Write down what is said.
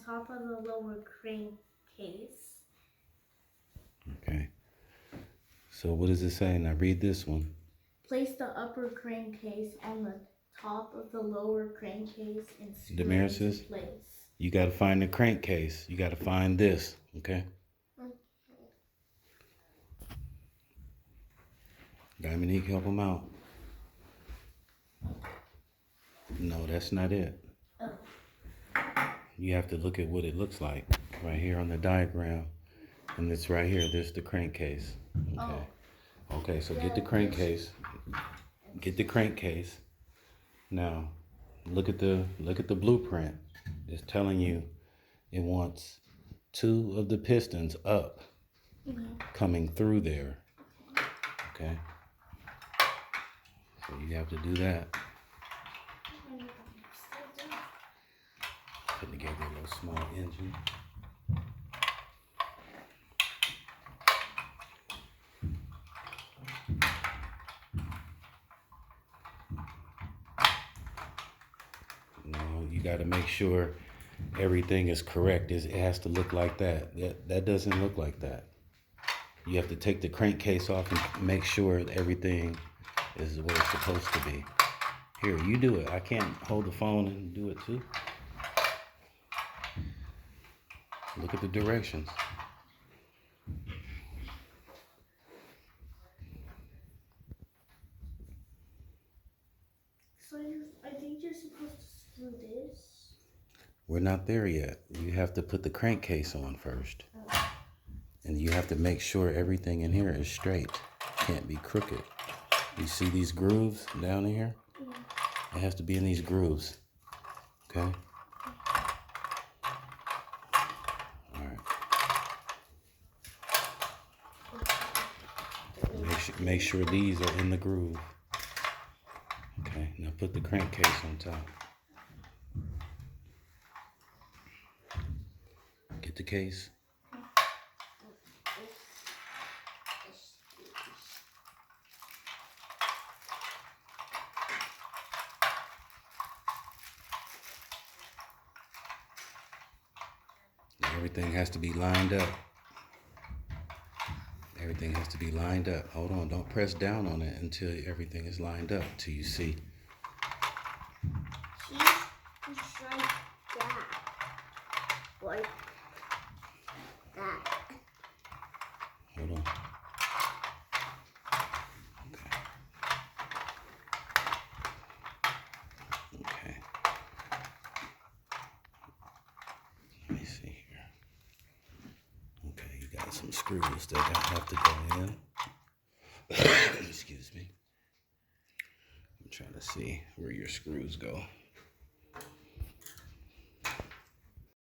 top of the lower crankcase. Okay. So what does it say? Now read this one. Place the upper crankcase on the top of the lower crankcase and screw it Damaris into says, place. you got to find the crankcase. You got to find this, okay? Dominique, help him out. No, that's not it. Oh. You have to look at what it looks like right here on the diagram. And it's right here. This is the crankcase. Okay. Oh. Okay, so get the crankcase. Get the crankcase. Now, look at the blueprint. It's telling you it wants 2 of the pistons up, coming through there. Okay. So you have to do that. Put together a little small engine. Now you got to make sure everything is correct. It has to look like that. That doesn't look like that. You have to take the crankcase off and make sure that everything is where it's supposed to be. Here, you do it. I can't hold the phone and do it too. Look at the directions. So I think you're supposed to screw this. We're not there yet. You have to put the crankcase on first. And you have to make sure everything in here is straight. Can't be crooked. You see these grooves down here? It has to be in these grooves. Okay? Alright. Make sure these are in the groove. Okay, now put the crankcase on top. Get the case. Everything has to be lined up. Everything has to be lined up. Hold on, don't press down on it until everything is lined up, till you see. Just like that. Like that. Hold on. Okay. Let me see here. Okay, you got some screws that have to go in. Excuse me. I'm trying to see where your screws go.